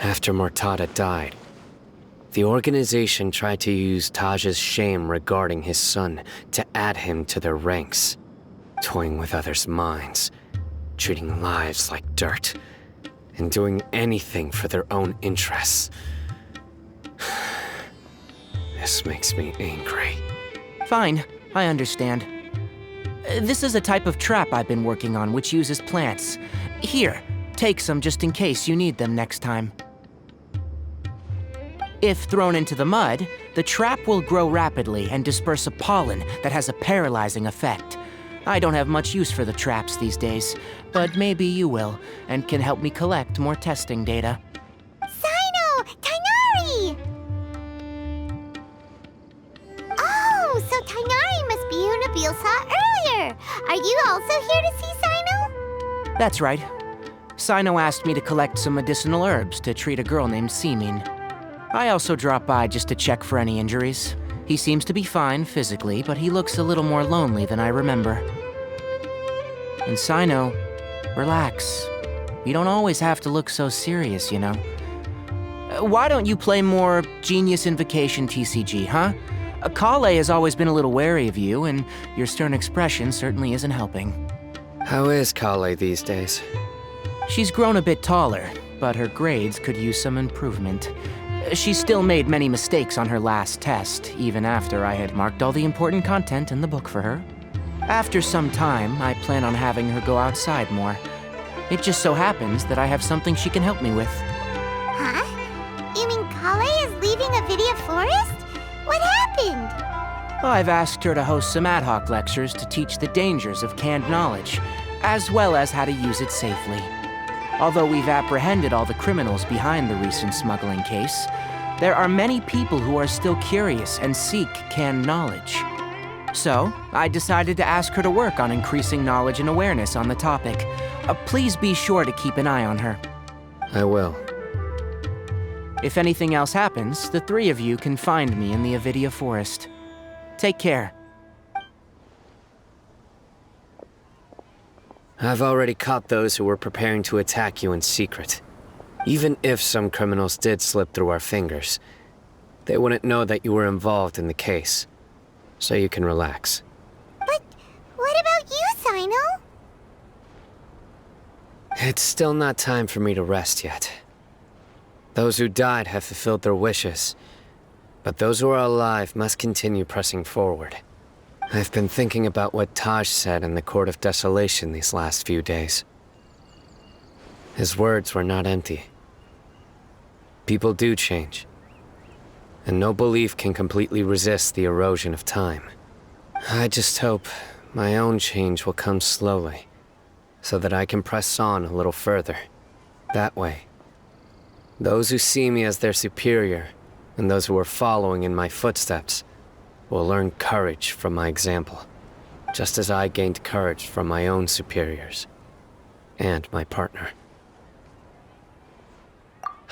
After Mortada died, the organization tried to use Taj's shame regarding his son to add him to their ranks, toying with others' minds, treating lives like dirt, and doing anything for their own interests. This makes me angry. Fine, I understand. This is a type of trap I've been working on which uses plants. Here, take some just in case you need them next time. If thrown into the mud, the trap will grow rapidly and disperse a pollen that has a paralyzing effect. I don't have much use for the traps these days, but maybe you will, and can help me collect more testing data. Sino! Tainari! Oh, so Tainari must be who Nabil saw earlier! Are you also here to see Sino? That's right. Sino asked me to collect some medicinal herbs to treat a girl named Simin. I also dropped by just to check for any injuries. He seems to be fine physically, but he looks a little more lonely than I remember. And Sino, relax. You don't always have to look so serious, you know. Why don't you play more Genius Invocation TCG, huh? Kale has always been a little wary of you, and your stern expression certainly isn't helping. How is Kale these days? She's grown a bit taller, but her grades could use some improvement. She still made many mistakes on her last test, even after I had marked all the important content in the book for her. After some time, I plan on having her go outside more. It just so happens that I have something she can help me with. Huh? You mean Kale is leaving Avidia Forest? What happened? I've asked her to host some ad hoc lectures to teach the dangers of canned knowledge, as well as how to use it safely. Although we've apprehended all the criminals behind the recent smuggling case, there are many people who are still curious and seek canned knowledge. So, I decided to ask her to work on increasing knowledge and awareness on the topic. Please be sure to keep an eye on her. I will. If anything else happens, the three of you can find me in the Avidia Forest. Take care. I've already caught those who were preparing to attack you in secret. Even if some criminals did slip through our fingers, they wouldn't know that you were involved in the case. So you can relax. But what about you, Sino? It's still not time for me to rest yet. Those who died have fulfilled their wishes, but those who are alive must continue pressing forward. I've been thinking about what Taj said in the Court of Desolation these last few days. His words were not empty. People do change, and no belief can completely resist the erosion of time. I just hope my own change will come slowly, so that I can press on a little further. That way, those who see me as their superior, and those who are following in my footsteps, will learn courage from my example, just as I gained courage from my own superiors, and my partner.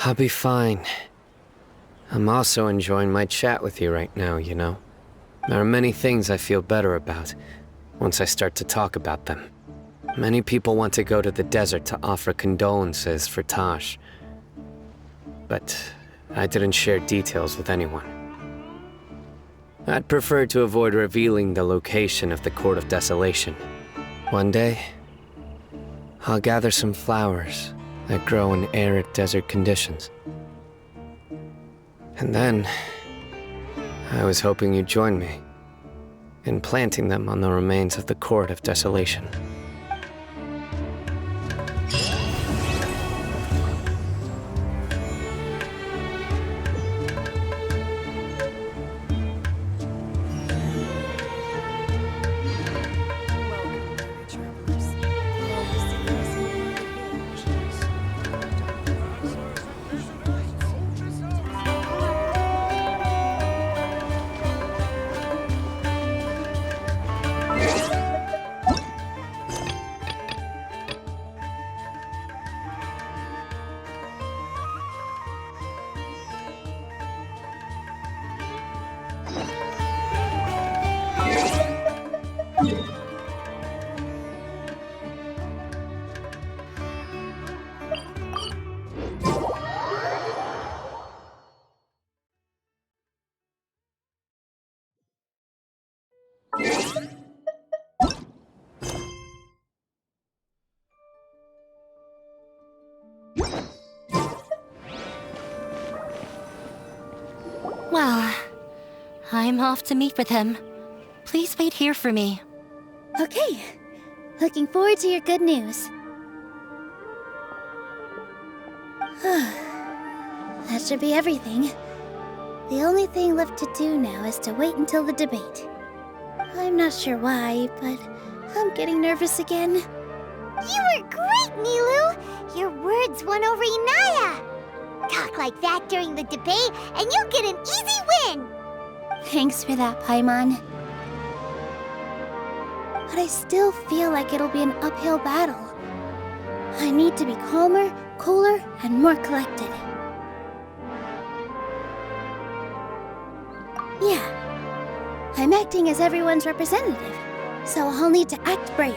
I'll be fine. I'm also enjoying my chat with you right now, you know. There are many things I feel better about once I start to talk about them. Many people want to go to the desert to offer condolences for Taj, but I didn't share details with anyone. I'd prefer to avoid revealing the location of the Court of Desolation. One day, I'll gather some flowers that grow in arid desert conditions. And then, I was hoping you'd join me in planting them on the remains of the Court of Desolation. off to meet with him. Please wait here for me. Okay. Looking forward to your good news. That should be everything. The only thing left to do now is to wait until the debate. I'm not sure why, but I'm getting nervous again. You were great, Nilu! Your words won over Inaya! Talk like that during the debate, and you'll get an easy win! Thanks for that, Paimon. But I still feel like it'll be an uphill battle. I need to be calmer, cooler, and more collected. Yeah, I'm acting as everyone's representative, so I'll need to act brave.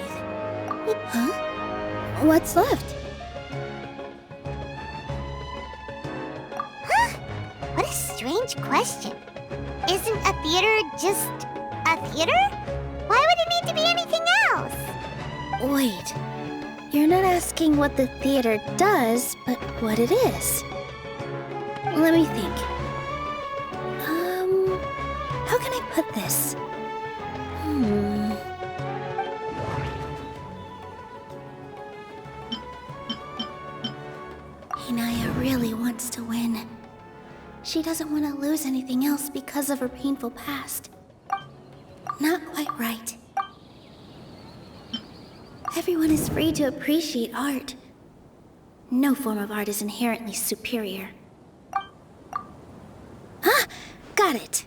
Huh? What's left? Huh? What a strange question. Isn't a theater just a theater? Why would it need to be anything else? Wait, you're not asking what the theater does, but what it is. Let me think. How can I put this? Inaya really wants to win. She doesn't want to lose anything else because of her painful past. Not quite right. Everyone is free to appreciate art. No form of art is inherently superior. Ah! Got it!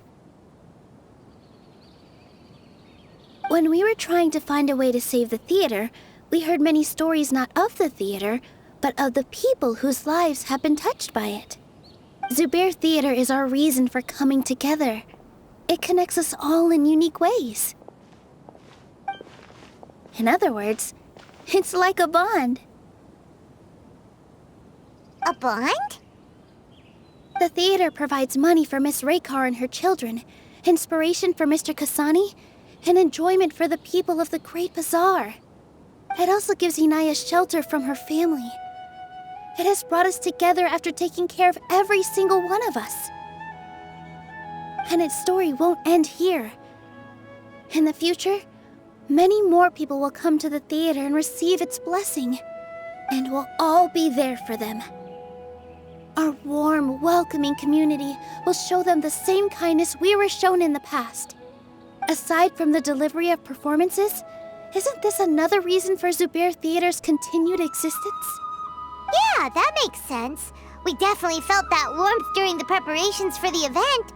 When we were trying to find a way to save the theater, we heard many stories not of the theater, but of the people whose lives have been touched by it. Zubair Theater is our reason for coming together. It connects us all in unique ways. In other words, it's like a bond. A bond? The theater provides money for Miss Raykar and her children, inspiration for Mr. Kasani, and enjoyment for the people of the Great Bazaar. It also gives Inaya shelter from her family. It has brought us together after taking care of every single one of us. And its story won't end here. In the future, many more people will come to the theater and receive its blessing. And we'll all be there for them. Our warm, welcoming community will show them the same kindness we were shown in the past. Aside from the delivery of performances, isn't this another reason for Zubair Theater's continued existence? Yeah, that makes sense. We definitely felt that warmth during the preparations for the event.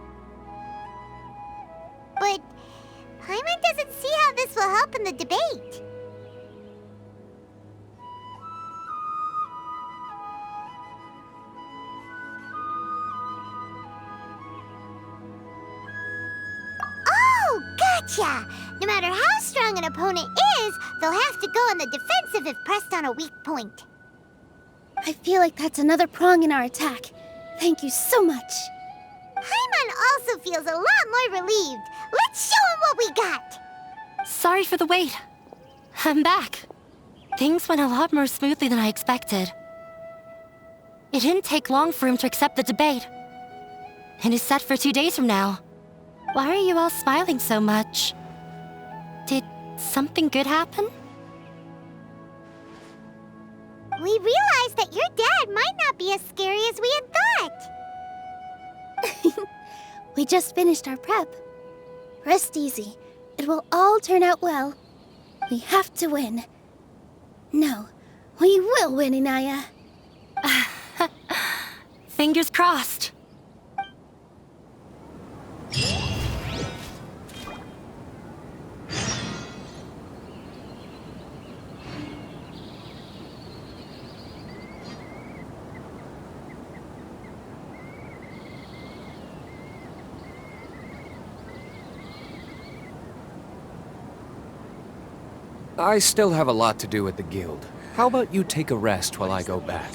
But Paimon doesn't see how this will help in the debate. Oh, gotcha! No matter how strong an opponent is, they'll have to go on the defensive if pressed on a weak point. I feel like that's another prong in our attack. Thank you so much. Paimon also feels a lot more relieved. Let's show him what we got! Sorry for the wait. I'm back. Things went a lot more smoothly than I expected. It didn't take long for him to accept the debate. It is set for 2 days from now. Why are you all smiling so much? Did something good happen? We realized that your dad might not be as scary as we had thought. We just finished our prep. Rest easy. It will all turn out well. We have to win. No, we will win, Inaya. Fingers crossed. I still have a lot to do at the guild. How about you take a rest while I go back?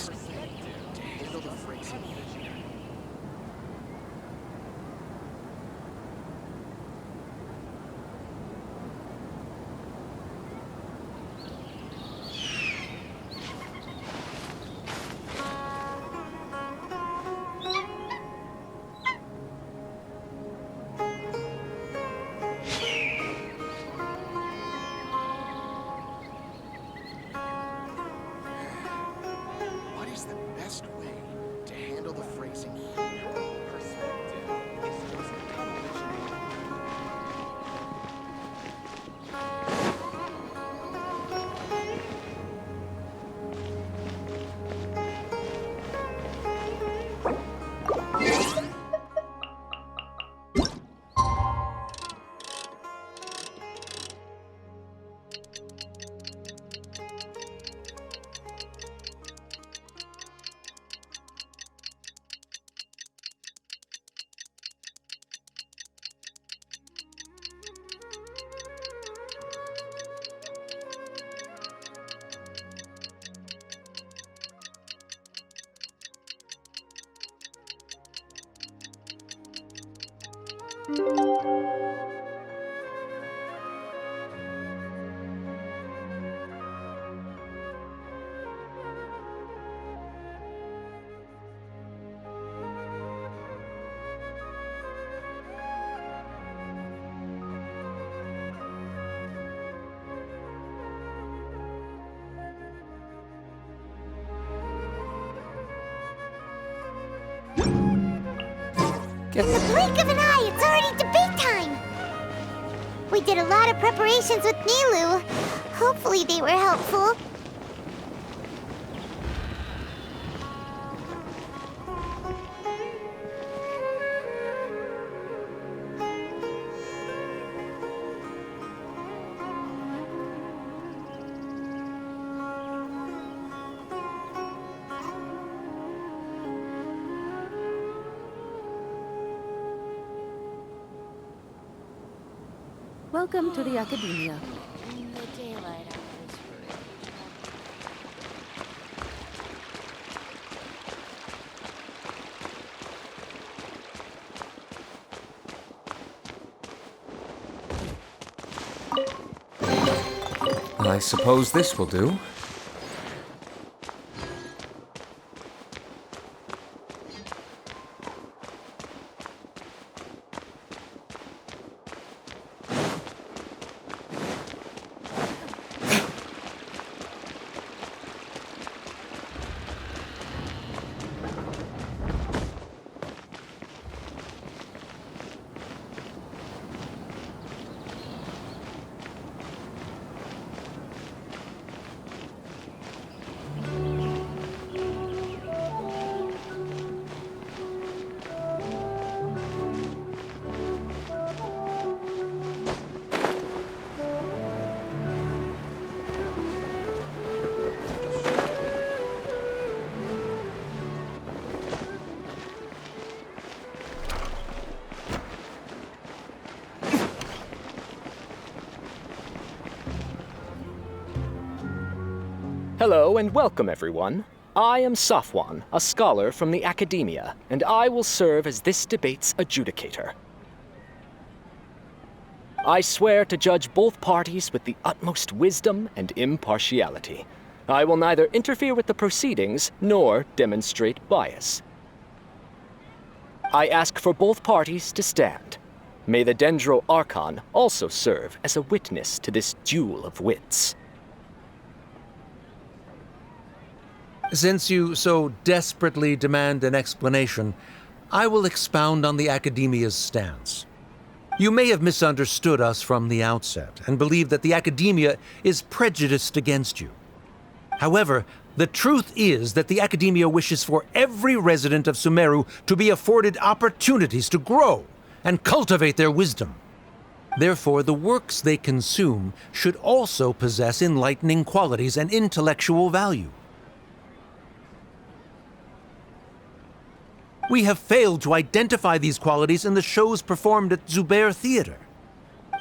In the blink of an eye, it's already debate time! We did a lot of preparations with Nilu. Hopefully they were helpful. Welcome to the Academia. I suppose this will do. Hello and welcome, everyone. I am Safwan, a scholar from the Academia, and I will serve as this debate's adjudicator. I swear to judge both parties with the utmost wisdom and impartiality. I will neither interfere with the proceedings nor demonstrate bias. I ask for both parties to stand. May the Dendro Archon also serve as a witness to this duel of wits. Since you so desperately demand an explanation, I will expound on the Academia's stance. You may have misunderstood us from the outset and believe that the Academia is prejudiced against you. However, the truth is that the Academia wishes for every resident of Sumeru to be afforded opportunities to grow and cultivate their wisdom. Therefore, the works they consume should also possess enlightening qualities and intellectual value. We have failed to identify these qualities in the shows performed at Zubair Theater.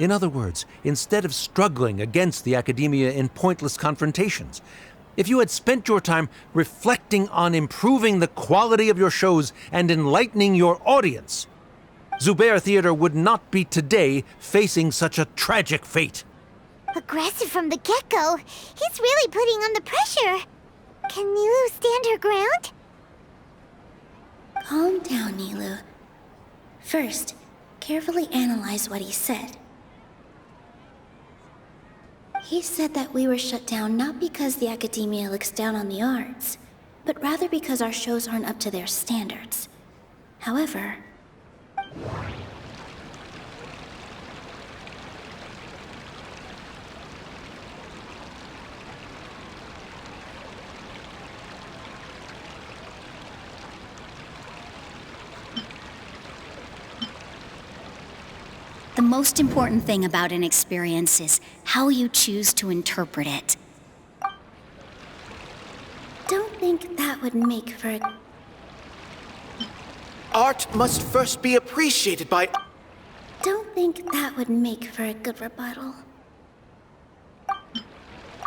In other words, instead of struggling against the Academia in pointless confrontations, if you had spent your time reflecting on improving the quality of your shows and enlightening your audience, Zubair Theater would not be today facing such a tragic fate. Aggressive from the get-go. He's really putting on the pressure. Can Nilu stand her ground? Calm down, Nilu. First, carefully analyze what he said. He said that we were shut down not because the Academia looks down on the arts, but rather because our shows aren't up to their standards. However, the most important thing about an experience is how you choose to interpret it. don't think that would make for a... Art must first be appreciated by... Don't think that would make for a good rebuttal.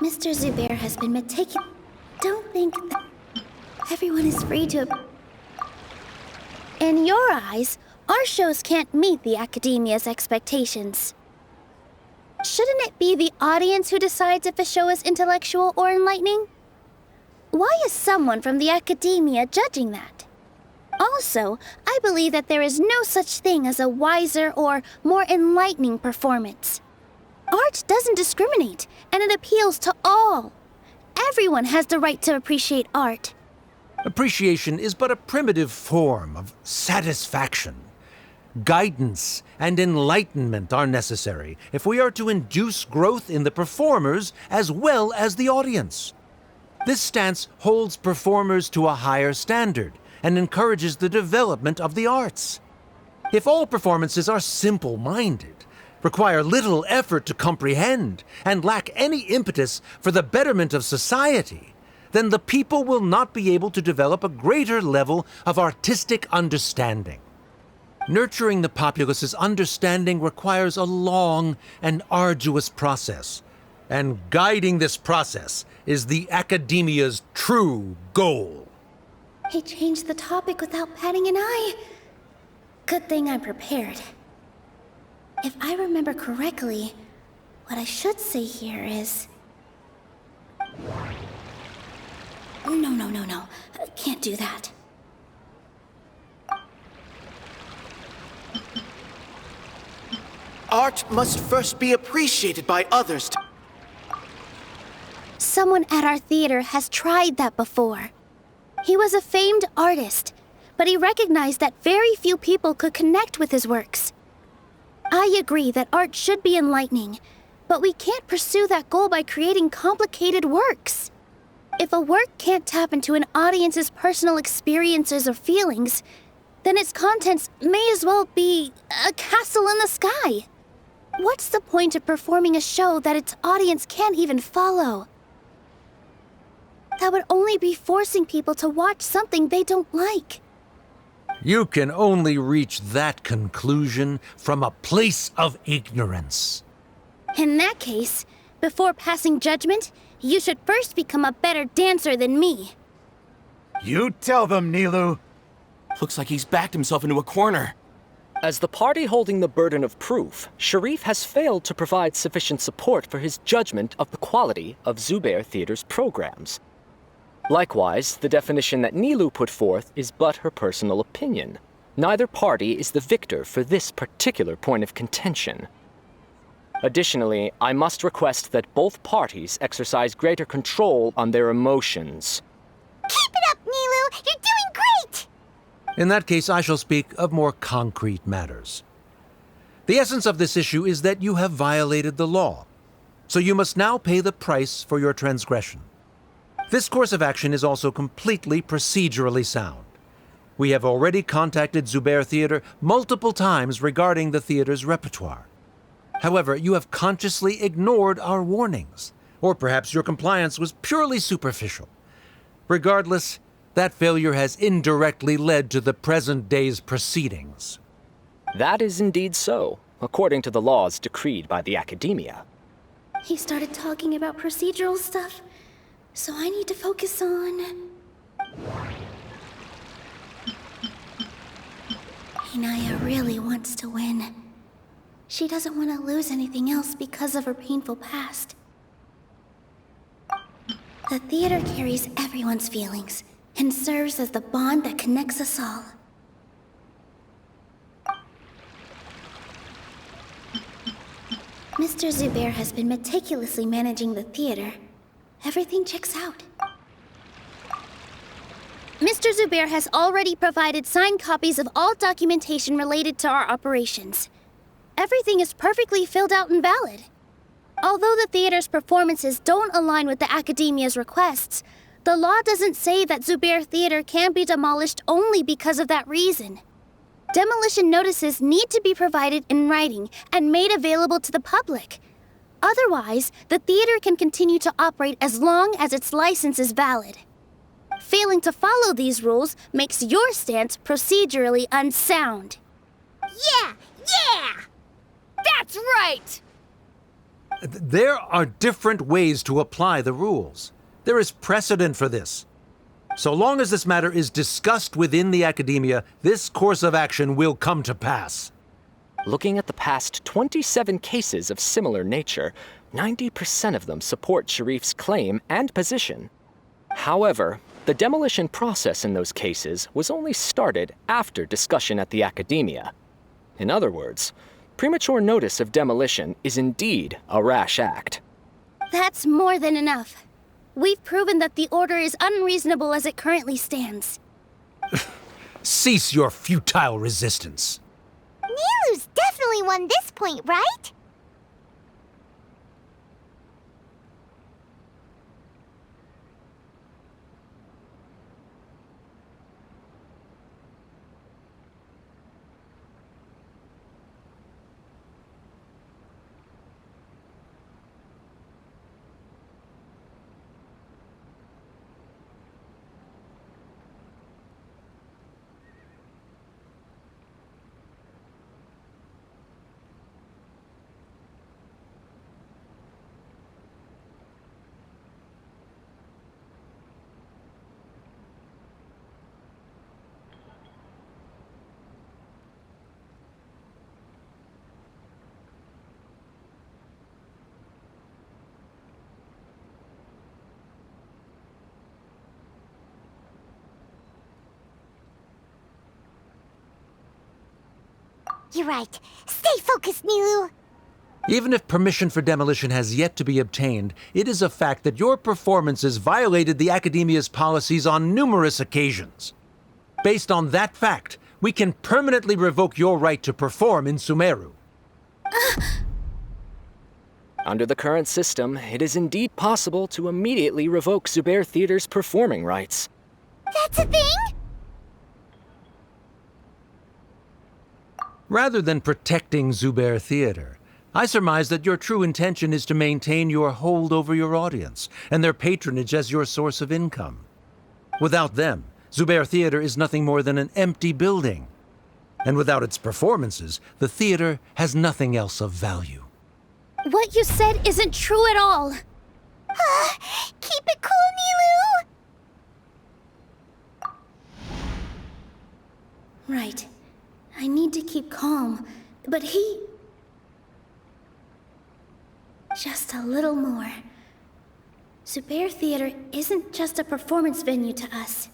Mr. Zubair has been meticulous. Don't think that everyone is free to... In your eyes, Our shows can't meet the Academia's expectations. Shouldn't it be the audience who decides if a show is intellectual or enlightening? Why is someone from the Academia judging that? Also, I believe that there is no such thing as a wiser or more enlightening performance. Art doesn't discriminate, and it appeals to all. Everyone has the right to appreciate art. Appreciation is but a primitive form of satisfaction. Guidance and enlightenment are necessary if we are to induce growth in the performers as well as the audience. This stance holds performers to a higher standard and encourages the development of the arts. If all performances are simple-minded, require little effort to comprehend, and lack any impetus for the betterment of society, then the people will not be able to develop a greater level of artistic understanding. Nurturing the populace's understanding requires a long and arduous process, and guiding this process is the Academia's true goal. He changed the topic without batting an eye. Good thing I'm prepared. If I remember correctly, what I should say here is... No. I can't do that. Art must first be appreciated by others. Someone at our theater has tried that before. He was a famed artist, but he recognized that very few people could connect with his works. I agree that art should be enlightening, but we can't pursue that goal by creating complicated works. If a work can't tap into an audience's personal experiences or feelings, then its contents may as well be a castle in the sky. What's the point of performing a show that its audience can't even follow? That would only be forcing people to watch something they don't like. You can only reach that conclusion from a place of ignorance. In that case, before passing judgment, you should first become a better dancer than me. You tell them, Nilu. Looks like he's backed himself into a corner. As the party holding the burden of proof, Sharif has failed to provide sufficient support for his judgment of the quality of Zubair Theater's programs. Likewise, the definition that Nilu put forth is but her personal opinion. Neither party is the victor for this particular point of contention. Additionally, I must request that both parties exercise greater control on their emotions. Keep it up, Nilu! You're doing great! In that case, I shall speak of more concrete matters. The essence of this issue is that you have violated the law, so you must now pay the price for your transgression. This course of action is also completely procedurally sound. We have already contacted Zubair Theater multiple times regarding the theater's repertoire. However, you have consciously ignored our warnings, or perhaps your compliance was purely superficial. Regardless, that failure has indirectly led to the present day's proceedings. That is indeed so, according to the laws decreed by the Academia. He started talking about procedural stuff, so I need to focus on... Inaya really wants to win. She doesn't want to lose anything else because of her painful past. The theater carries everyone's feelings and serves as the bond that connects us all. Mr. Zubair has been meticulously managing the theater. Everything checks out. Mr. Zubair has already provided signed copies of all documentation related to our operations. Everything is perfectly filled out and valid. Although the theater's performances don't align with the Academia's requests, the law doesn't say that Zubair Theater can be demolished only because of that reason. Demolition notices need to be provided in writing and made available to the public. Otherwise, the theater can continue to operate as long as its license is valid. Failing to follow these rules makes your stance procedurally unsound. Yeah! That's right! There are different ways to apply the rules. There is precedent for this. So long as this matter is discussed within the academia, this course of action will come to pass. Looking at the past 27 cases of similar nature, 90% of them support Sharif's claim and position. However, the demolition process in those cases was only started after discussion at the academia. In other words, premature notice of demolition is indeed a rash act. That's more than enough. We've proven that the order is unreasonable as it currently stands. Cease your futile resistance. Nilu's definitely won this point, right? You're right. Stay focused, Nilu. Even if permission for demolition has yet to be obtained, it is a fact that your performances violated the Academia's policies on numerous occasions. Based on that fact, we can permanently revoke your right to perform in Sumeru. Under the current system, it is indeed possible to immediately revoke Zubair Theater's performing rights. That's a thing? Rather than protecting Zubair Theater, I surmise that your true intention is to maintain your hold over your audience and their patronage as your source of income. Without them, Zubair Theater is nothing more than an empty building. And without its performances, the theater has nothing else of value. What you said isn't true at all. Keep it cool, Nilu! Right. I need to keep calm, but he... Just a little more. Zubair Theater isn't just a performance venue to us.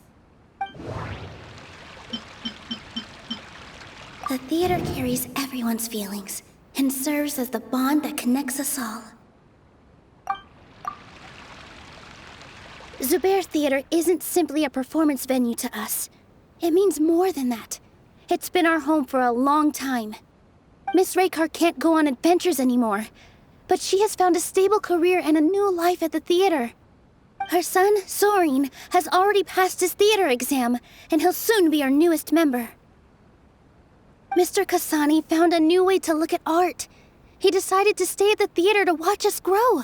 The theater carries everyone's feelings and serves as the bond that connects us all. Zubair Theater isn't simply a performance venue to us. It means more than that. It's been our home for a long time. Miss Raykar can't go on adventures anymore, but she has found a stable career and a new life at the theater. Her son, Soren, has already passed his theater exam, and he'll soon be our newest member. Mr. Kasani found a new way to look at art. He decided to stay at the theater to watch us grow.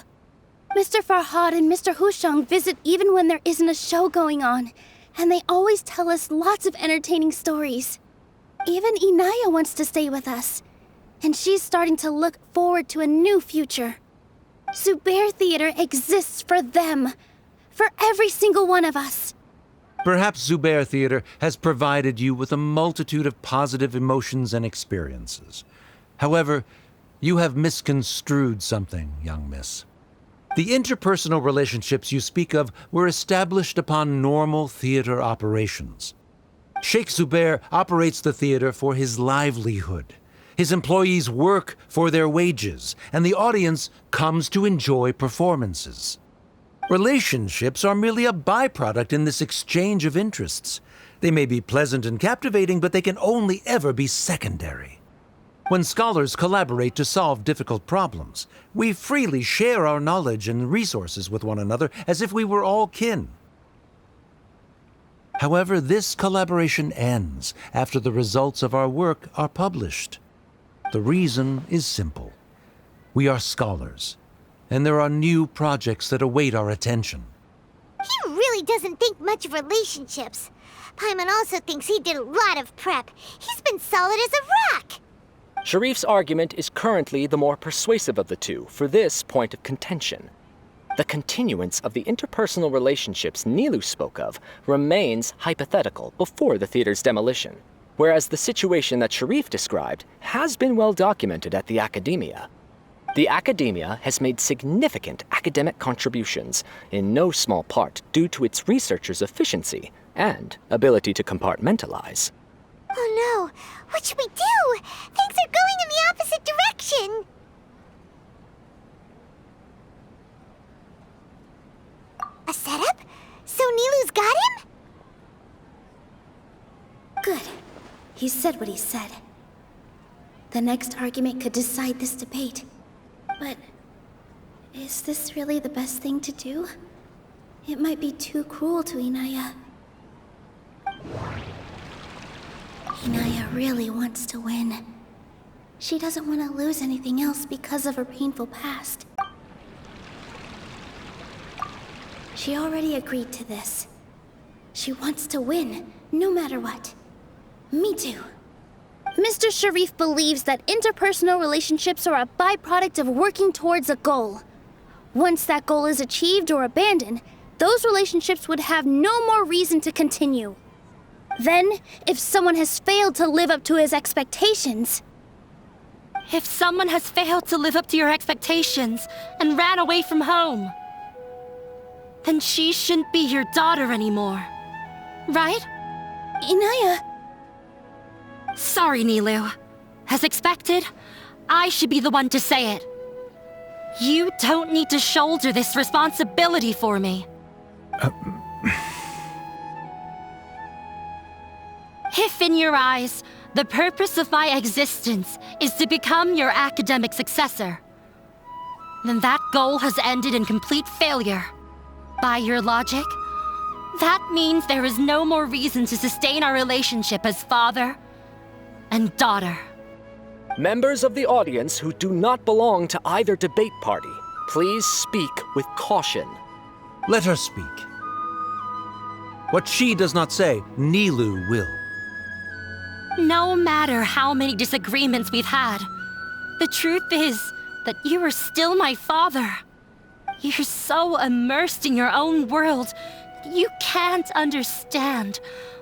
Mr. Farhad and Mr. Hushang visit even when there isn't a show going on, and they always tell us lots of entertaining stories. Even Inaya wants to stay with us, and she's starting to look forward to a new future. Zubair Theater exists for them, for every single one of us. Perhaps Zubair Theater has provided you with a multitude of positive emotions and experiences. However, you have misconstrued something, young miss. The interpersonal relationships you speak of were established upon normal theater operations. Sheikh Zubair operates the theater for his livelihood. His employees work for their wages, and the audience comes to enjoy performances. Relationships are merely a byproduct in this exchange of interests. They may be pleasant and captivating, but they can only ever be secondary. When scholars collaborate to solve difficult problems, we freely share our knowledge and resources with one another as if we were all kin. However, this collaboration ends after the results of our work are published. The reason is simple. We are scholars, and there are new projects that await our attention. He really doesn't think much of relationships. Paimon also thinks he did a lot of prep. He's been solid as a rock. Sharif's argument is currently the more persuasive of the two for this point of contention. The continuance of the interpersonal relationships Nilu spoke of remains hypothetical before the theater's demolition, whereas the situation that Sharif described has been well documented at the Academia. The Academia has made significant academic contributions, in no small part due to its researchers' efficiency and ability to compartmentalize. Oh no, what should we do? Things are going in the opposite direction. A setup? So Nilu's got him? Good. He said what he said. The next argument could decide this debate. But is this really the best thing to do? It might be too cruel to Inaya. Inaya really wants to win. She doesn't want to lose anything else because of her painful past. She already agreed to this. She wants to win, no matter what. Me too. Mr. Sharif believes that interpersonal relationships are a byproduct of working towards a goal. Once that goal is achieved or abandoned, those relationships would have no more reason to continue. Then, if someone has failed to live up to his expectations... If someone has failed to live up to your expectations and ran away from home, then she shouldn't be your daughter anymore. Right? Inaya... Sorry, Nilu. As expected, I should be the one to say it. You don't need to shoulder this responsibility for me. If in your eyes, the purpose of my existence is to become your academic successor, then that goal has ended in complete failure. By your logic, that means there is no more reason to sustain our relationship as father and daughter. Members of the audience who do not belong to either debate party, please speak with caution. Let her speak. What she does not say, Nilu will. No matter how many disagreements we've had, the truth is that you are still my father. You're so immersed in your own world, you can't understand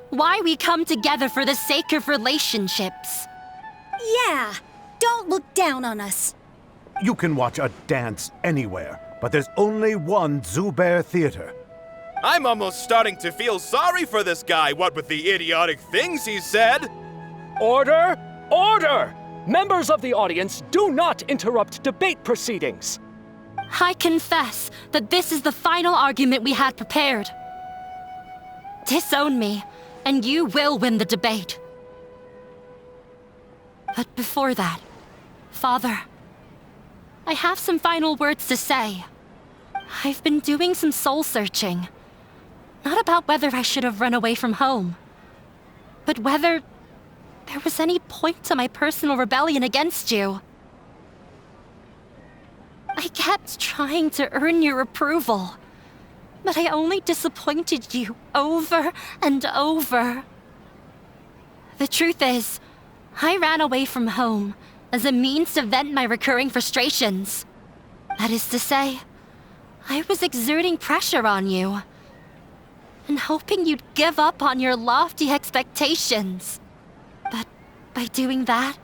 why we come together for the sake of relationships. Yeah, don't look down on us. You can watch a dance anywhere, but there's only one Zubair Theater. I'm almost starting to feel sorry for this guy, what with the idiotic things he said. Order! Order! Members of the audience, do not interrupt debate proceedings. I confess that this is the final argument we had prepared. Disown me, and you will win the debate. But before that, Father, I have some final words to say. I've been doing some soul-searching. Not about whether I should have run away from home, but whether there was any point to my personal rebellion against you. I kept trying to earn your approval, but I only disappointed you over and over. The truth is, I ran away from home as a means to vent my recurring frustrations. That is to say, I was exerting pressure on you and hoping you'd give up on your lofty expectations. But by doing that,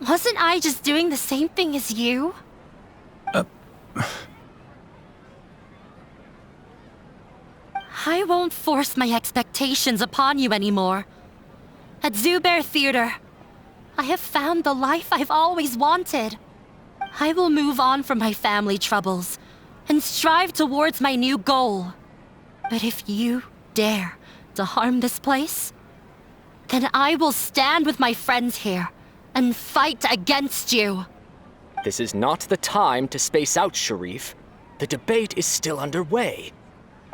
wasn't I just doing the same thing as you? I won't force my expectations upon you anymore. At Zubair Theater, I have found the life I've always wanted. I will move on from my family troubles and strive towards my new goal. But if you dare to harm this place, then I will stand with my friends here and fight against you. This is not the time to space out, Sharif. The debate is still underway.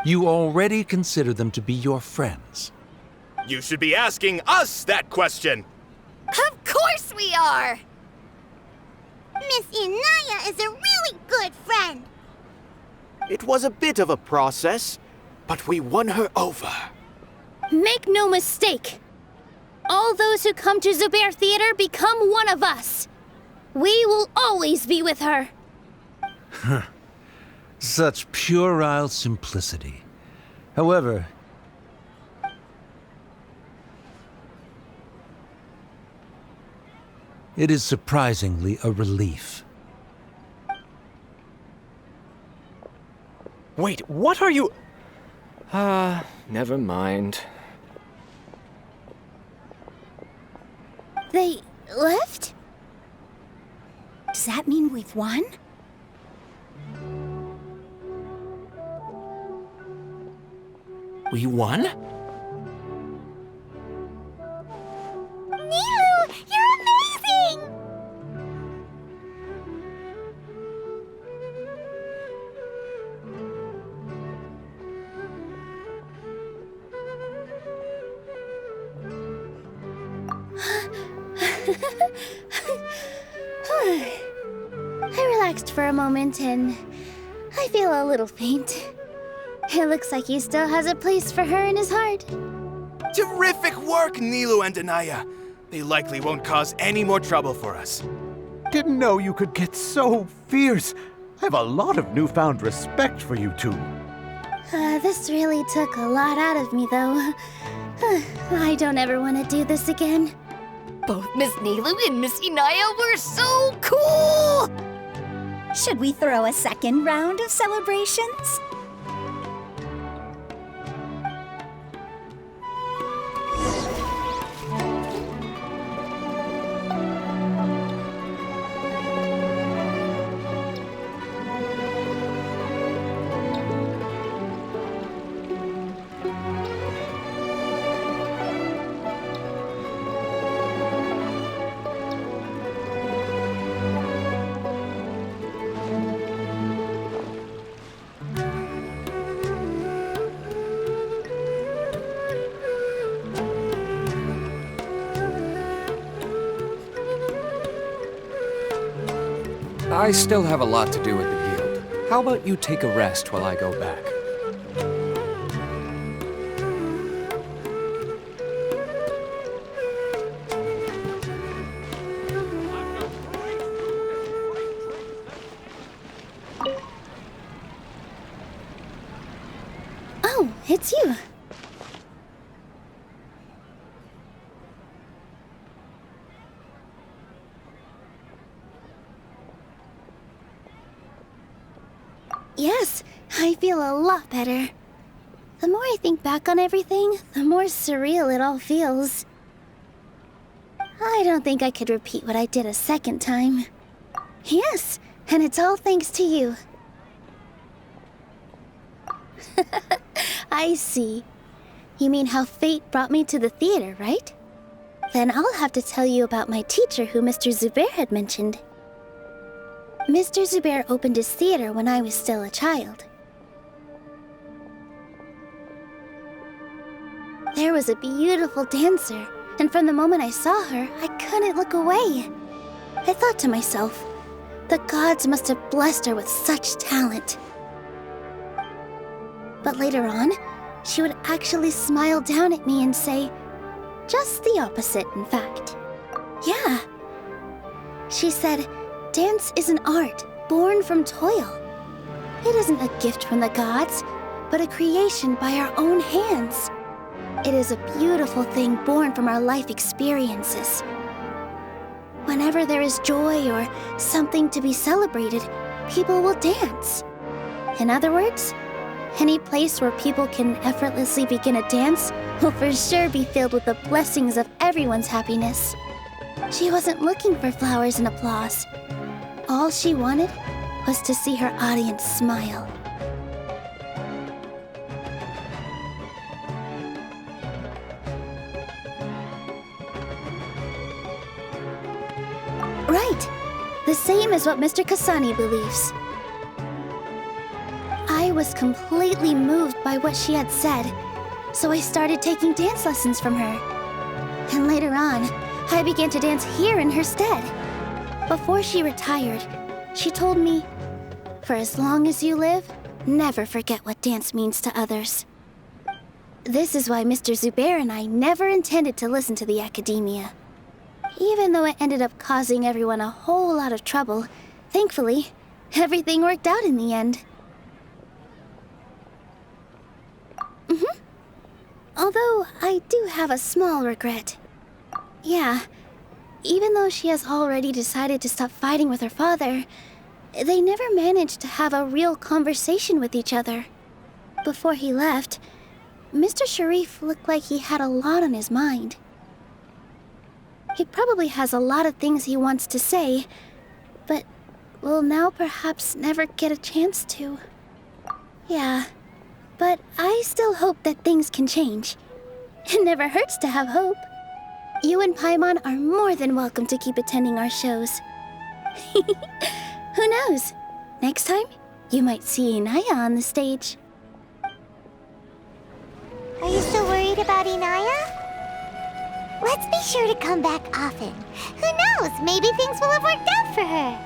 You already consider them to be your friends. You should be asking us that question. Of course we are! Miss Inaya is a really good friend. It was a bit of a process, but we won her over. Make no mistake. All those who come to Zubair Theater become one of us. We will always be with her. Such puerile simplicity. However, it is surprisingly a relief. Wait, what are you... never mind. They left? Does that mean we've won? We won? Nilou, you're amazing! I relaxed for a moment and I feel a little faint. It looks like he still has a place for her in his heart. Terrific work, Nilou and Anaya. They likely won't cause any more trouble for us. Didn't know you could get so fierce. I have a lot of newfound respect for you two. This really took a lot out of me, though. I don't ever want to do this again. Both Miss Nilou and Miss Inaya were so cool! Should we throw a second round of celebrations? I still have a lot to do with the guild. How about you take a rest while I go back? Oh, it's you. Yes, I feel a lot better. The more I think back on everything, the more surreal it all feels. I don't think I could repeat what I did a second time. Yes, and it's all thanks to you. I see. You mean how fate brought me to the theater, right? Then I'll have to tell you about my teacher who Mr. Zubair had mentioned. Mr. Zubair opened his theater when I was still a child. There was a beautiful dancer, and from the moment I saw her, I couldn't look away. I thought to myself, the gods must have blessed her with such talent. But later on, she would actually smile down at me and say, just the opposite, in fact. Yeah. She said, dance is an art born from toil. It isn't a gift from the gods, but a creation by our own hands. It is a beautiful thing born from our life experiences. Whenever there is joy or something to be celebrated, people will dance. In other words, any place where people can effortlessly begin a dance will for sure be filled with the blessings of everyone's happiness. She wasn't looking for flowers and applause. All she wanted was to see her audience smile. Right. The same as what Mr. Kasani believes. I was completely moved by what she had said, so I started taking dance lessons from her. And later on, I began to dance here in her stead. Before she retired, she told me, for as long as you live, never forget what dance means to others. This is why Mr. Zubair and I never intended to listen to the academia. Even though it ended up causing everyone a whole lot of trouble, thankfully, everything worked out in the end. Although, I do have a small regret. Yeah, even though she has already decided to stop fighting with her father, they never managed to have a real conversation with each other. Before he left, Mr. Sharif looked like he had a lot on his mind. He probably has a lot of things he wants to say, but will now perhaps never get a chance to. Yeah, but I still hope that things can change. It never hurts to have hope. You and Paimon are more than welcome to keep attending our shows. Who knows? Next time, you might see Inaya on the stage. Are you still worried about Inaya? Let's be sure to come back often. Who knows? Maybe things will have worked out for her.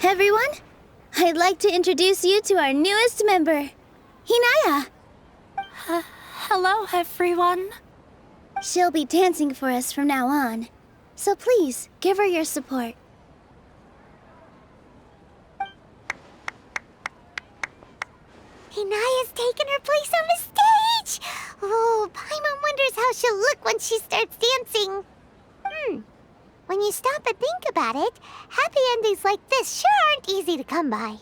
Everyone, I'd like to introduce you to our newest member, Hinaya. Hello, everyone. She'll be dancing for us from now on, so please give her your support. Hinaya's taken her place on the stage! Oh, Paimon wonders how she'll look when she starts dancing. When you stop and think about it, happy endings like this sure aren't easy to come by.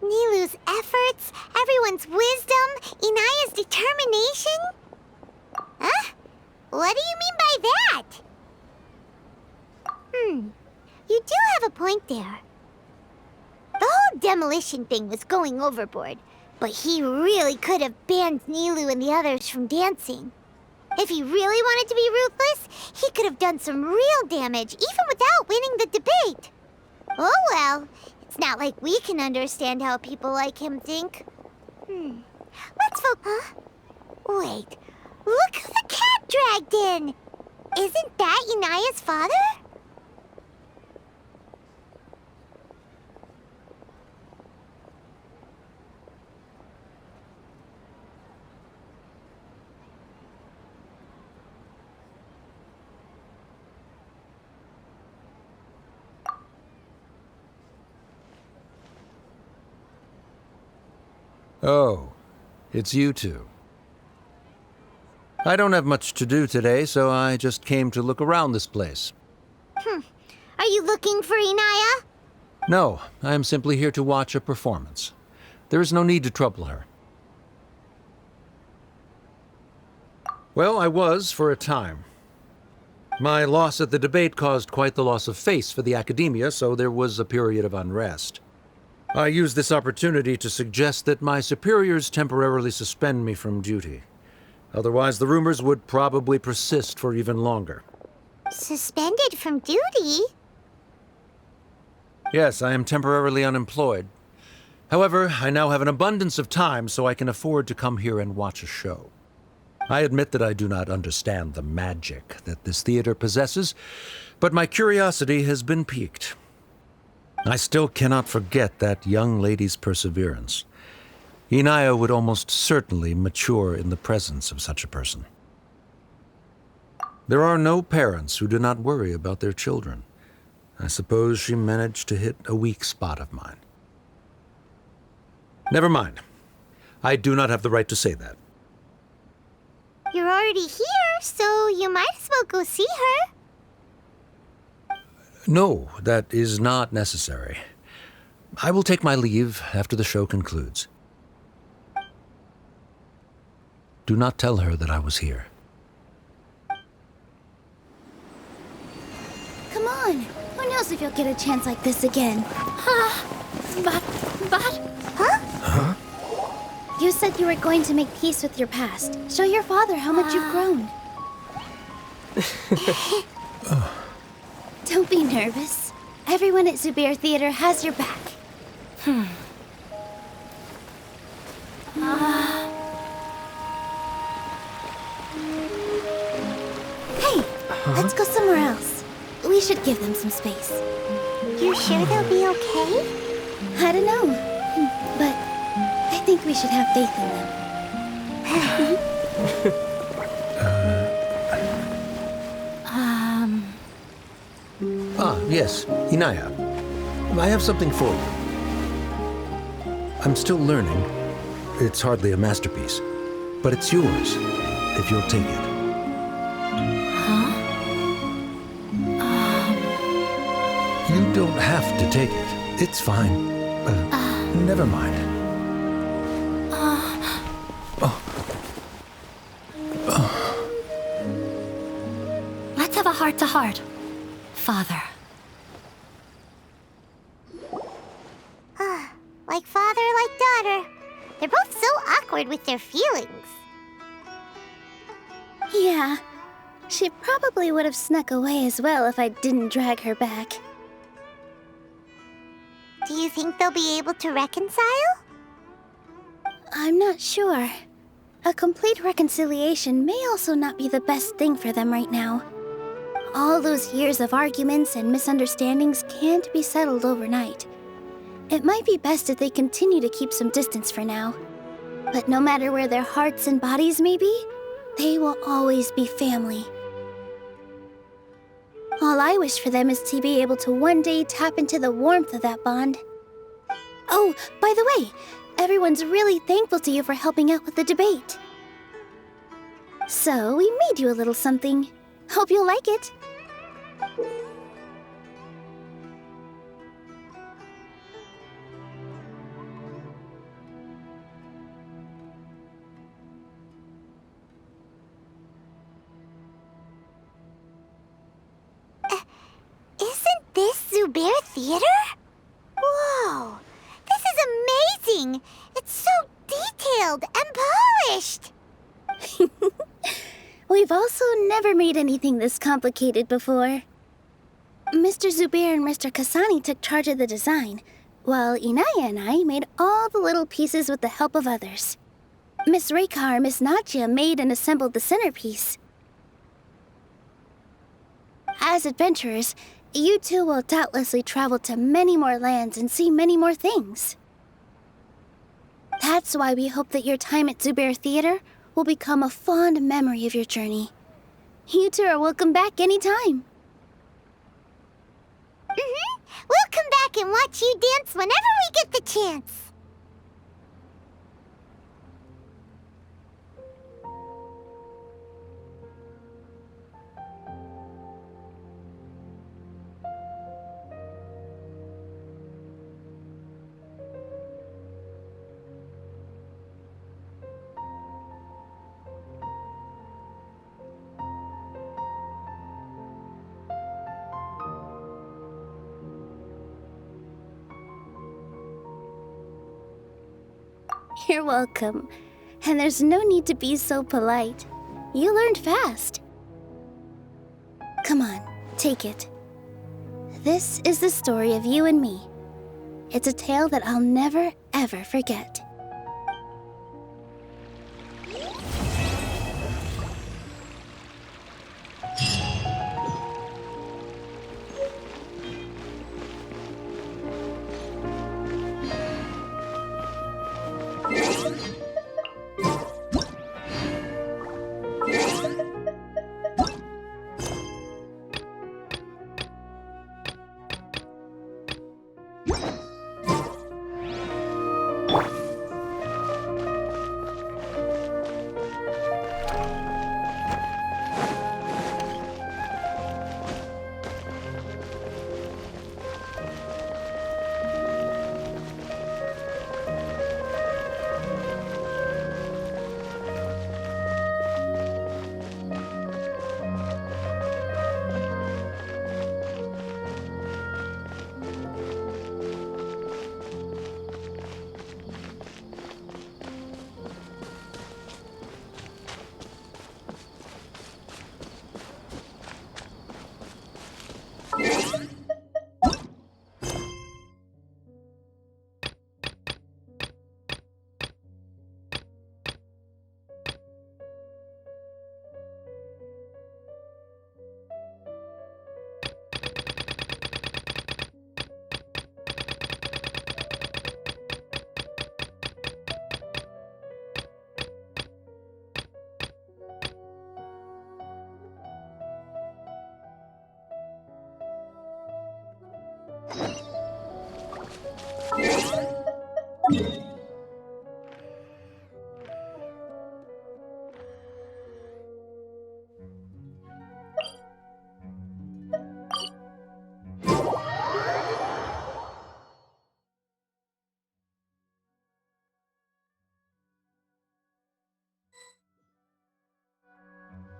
Nilou's efforts, everyone's wisdom, Inaya's determination? Huh? What do you mean by that? You do have a point there. The whole demolition thing was going overboard, But he really could have banned Nilou and the others from dancing. If he really wanted to be ruthless, he could have done some real damage, even without winning the debate. Oh well, it's not like we can understand how people like him think. Let's Huh? Wait, look who the cat dragged in! Isn't that Inaya's father? Oh, it's you two. I don't have much to do today, so I just came to look around this place. Are you looking for Inaya? No, I am simply here to watch a performance. There is no need to trouble her. Well, I was for a time. My loss at the debate caused quite the loss of face for the academia, so there was a period of unrest. I used this opportunity to suggest that my superiors temporarily suspend me from duty. Otherwise, the rumors would probably persist for even longer. Suspended from duty? Yes, I am temporarily unemployed. However, I now have an abundance of time, so I can afford to come here and watch a show. I admit that I do not understand the magic that this theater possesses, but my curiosity has been piqued. I still cannot forget that young lady's perseverance. Inaya would almost certainly mature in the presence of such a person. There are no parents who do not worry about their children. I suppose she managed to hit a weak spot of mine. Never mind. I do not have the right to say that. You're already here, so you might as well go see her. No, that is not necessary. I will take my leave after the show concludes. Do not tell her that I was here. Come on. Who knows if you'll get a chance like this again? Huh? You said you were going to make peace with your past. Show your father how much you've grown. Don't be nervous. Everyone at Zubair Theater has your back. Hey, let's go somewhere else. We should give them some space. You sure they'll be okay? I don't know, but I think we should have faith in them. Yes, Inaya. I have something for you. I'm still learning. It's hardly a masterpiece, but it's yours, if you'll take it. You don't have to take it. It's fine. Never mind. Let's have a heart-to-heart, Father. Like father, like daughter. They're both so awkward with their feelings. Yeah, she probably would have snuck away as well if I didn't drag her back. Do you think they'll be able to reconcile? I'm not sure. A complete reconciliation may also not be the best thing for them right now. All those years of arguments and misunderstandings can't be settled overnight. It might be best if they continue to keep some distance for now. But no matter where their hearts and bodies may be, they will always be family. All I wish for them is to be able to one day tap into the warmth of that bond. Oh, by the way, everyone's really thankful to you for helping out with the debate. So, we made you a little something. Hope you'll like it. Isn't this Zubair Theater? Whoa! This is amazing! It's so detailed and polished. We've also never made anything this complicated before. Mr. Zubair and Mr. Kasani took charge of the design, while Inaya and I made all the little pieces with the help of others. Miss Rekar and Miss Nadja made and assembled the centerpiece. As adventurers, you two will doubtlessly travel to many more lands and see many more things. That's why we hope that your time at Zubair Theater will become a fond memory of your journey. You two are welcome back anytime. We'll come back and watch you dance whenever we get the chance. You're welcome. And there's no need to be so polite. You learned fast. Come on, take it. This is the story of you and me. It's a tale that I'll never, ever forget.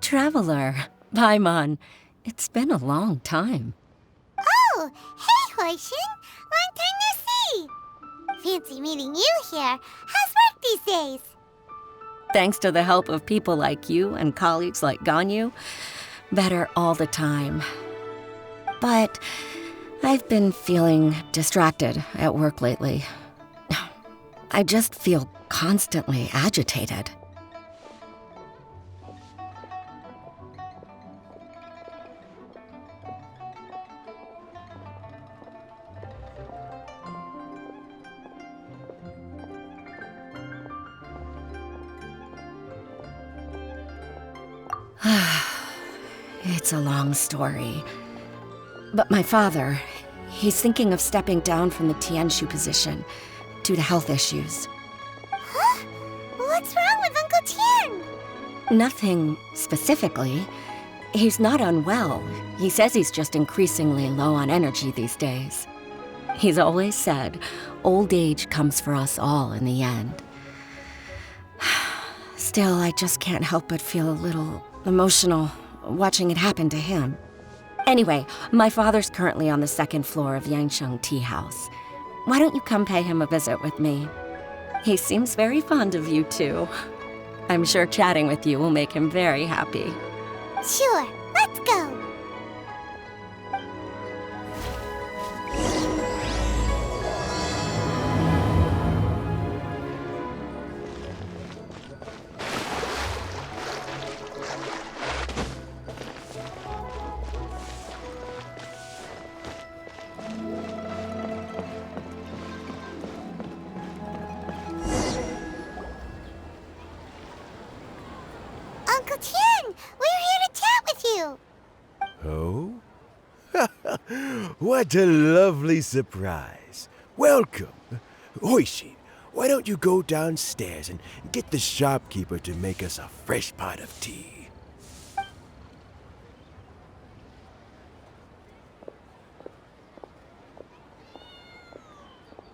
Traveler, Paimon, it's been a long time. Oh, hey, Hoishin. Long time no see. Fancy meeting you here. How's work these days? Thanks to the help of people like you and colleagues like Ganyu, better all the time. But I've been feeling distracted at work lately. I just feel constantly agitated. It's a long story. But my father, he's thinking of stepping down from the Tianshu position due to health issues. Huh? What's wrong with Uncle Tian? Nothing specifically. He's not unwell. He says he's just increasingly low on energy these days. He's always said, old age comes for us all in the end. Still, I just can't help but feel a little emotional watching it happen to him. Anyway, my father's currently on the second floor of Yangsheng Tea House. Why don't you come pay him a visit with me? He seems very fond of you, too. I'm sure chatting with you will make him very happy. Sure, let's go. Uncle Tien, we're here to chat with you. Oh? What a lovely surprise. Welcome. Hoishin, why don't you go downstairs and get the shopkeeper to make us a fresh pot of tea?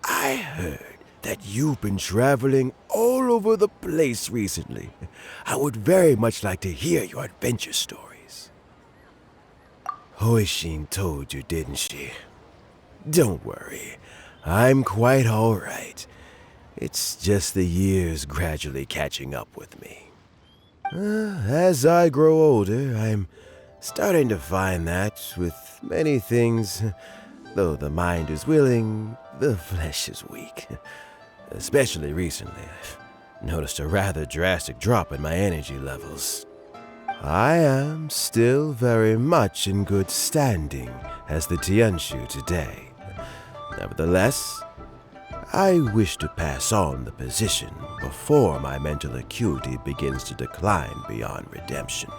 I heard that you've been traveling all over the place recently. I would very much like to hear your adventure stories. Hoishin told you, didn't she? Don't worry, I'm quite all right. It's just the years gradually catching up with me. As I grow older, I'm starting to find that with many things, though the mind is willing, the flesh is weak. Especially recently, I've noticed a rather drastic drop in my energy levels. I am still very much in good standing as the Tianshu today. Nevertheless, I wish to pass on the position before my mental acuity begins to decline beyond redemption.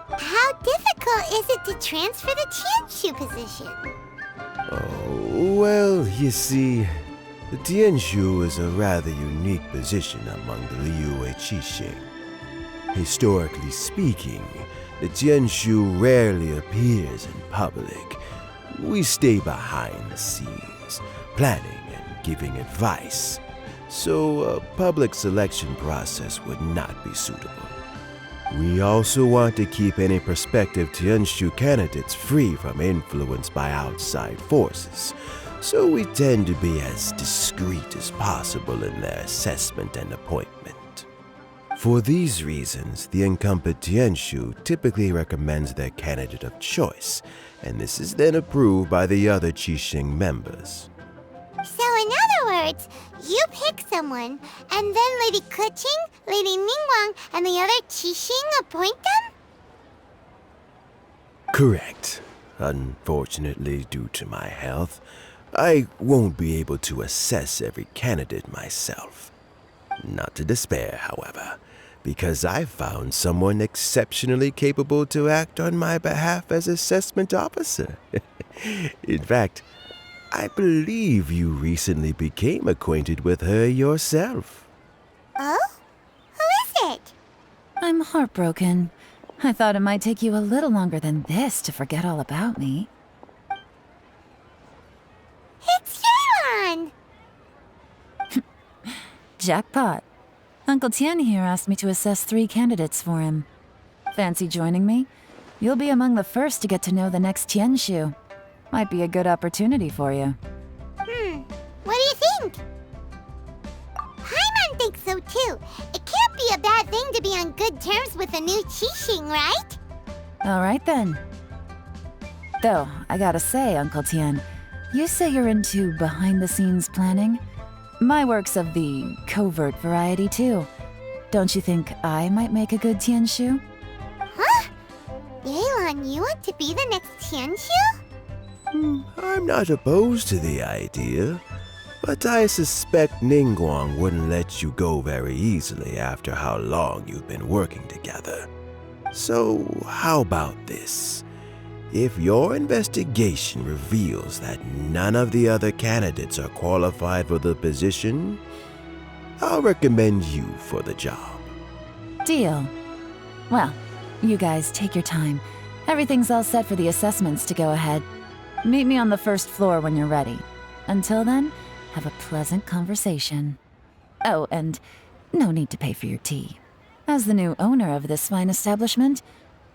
How difficult is it to transfer the Tianshu position? Oh, well, you see, the Tianshu is a rather unique position among the Liyue Qixing. Historically speaking, the Tianshu rarely appears in public. We stay behind the scenes, planning and giving advice, so a public selection process would not be suitable. We also want to keep any prospective Tianshu candidates free from influence by outside forces, so we tend to be as discreet as possible in their assessment and appointment. For these reasons, the incumbent Tianshu typically recommends their candidate of choice, and this is then approved by the other Qixing members. So in other words, you pick someone, and then Lady Keqing, Lady Ningguang, and the other Qixing appoint them? Correct. Unfortunately, due to my health, I won't be able to assess every candidate myself. Not to despair, however, because I found someone exceptionally capable to act on my behalf as assessment officer. In fact, I believe you recently became acquainted with her yourself. Oh? Who is it? I'm heartbroken. I thought it might take you a little longer than this to forget all about me. It's Yelan! Jackpot. Uncle Tien here asked me to assess 3 candidates for him. Fancy joining me? You'll be among the first to get to know the next Tianshu. Might be a good opportunity for you. What do you think? Paimon thinks so too. It can't be a bad thing to be on good terms with a new Qixing, right? Alright then. Though, I gotta say, Uncle Tien, you say you're into behind-the-scenes planning? My work's of the covert variety too. Don't you think I might make a good Tianshu? Huh? Yelan, you want to be the next Tianshu? I'm not opposed to the idea, but I suspect Ningguang wouldn't let you go very easily after how long you've been working together. So, how about this? If your investigation reveals that none of the other candidates are qualified for the position, I'll recommend you for the job. Deal. Well, you guys take your time. Everything's all set for the assessments to go ahead. Meet me on the first floor when you're ready. Until then, have a pleasant conversation. Oh, and no need to pay for your tea. As the new owner of this fine establishment,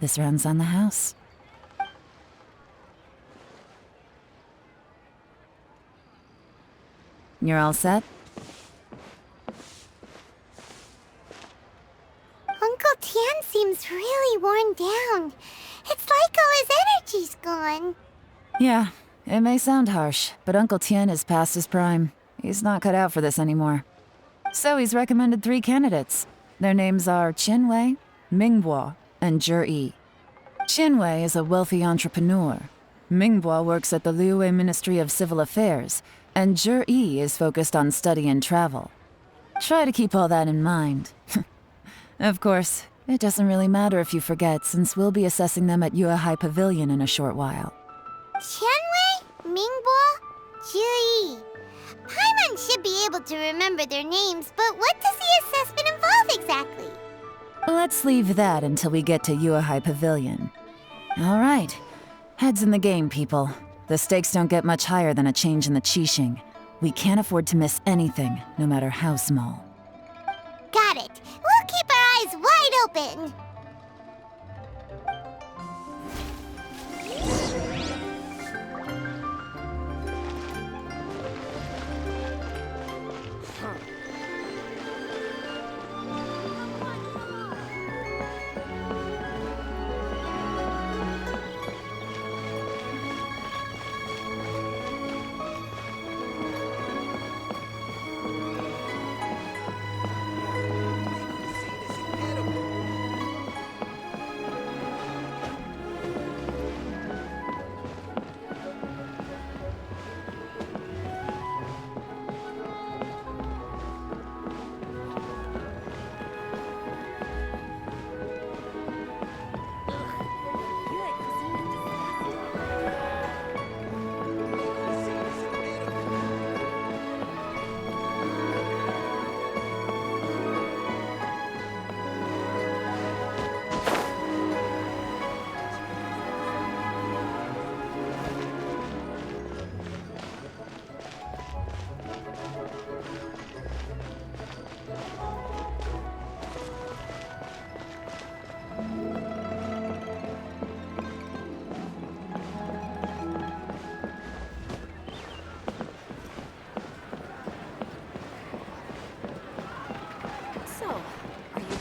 this runs on the house. You're all set? seems really worn down. It's like all his energy's gone. Yeah, it may sound harsh, but Uncle Tien is past his prime. He's not cut out for this anymore. So he's recommended 3 candidates. Their names are Qinwei, Mingbo, and Zhi. Qinwei is a wealthy entrepreneur. Mingbo works at the Liyue Ministry of Civil Affairs, and Zhi is focused on study and travel. Try to keep all that in mind. Of course, it doesn't really matter if you forget, since we'll be assessing them at Yuehai Pavilion in a short while. Qianwei, Mingbo, Zhi. Paimon should be able to remember their names, but what does the assessment involve exactly? Let's leave that until we get to Yuehai Pavilion. All right. Heads in the game, people. The stakes don't get much higher than a change in the Qixing. We can't afford to miss anything, no matter how small. Got it. We'll keep our eyes wide open.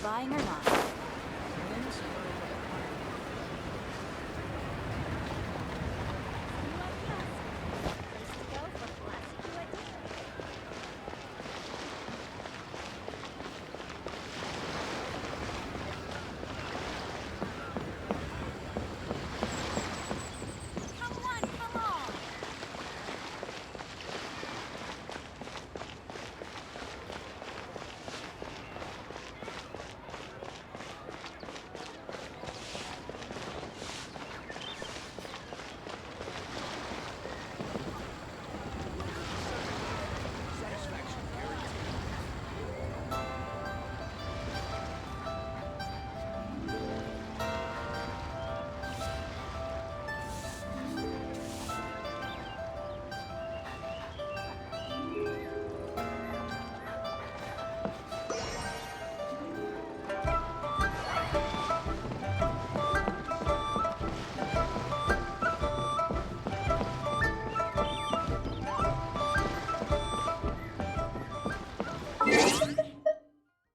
Buying or not?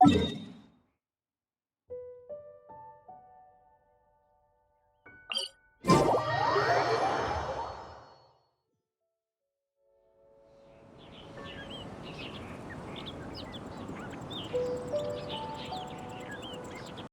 You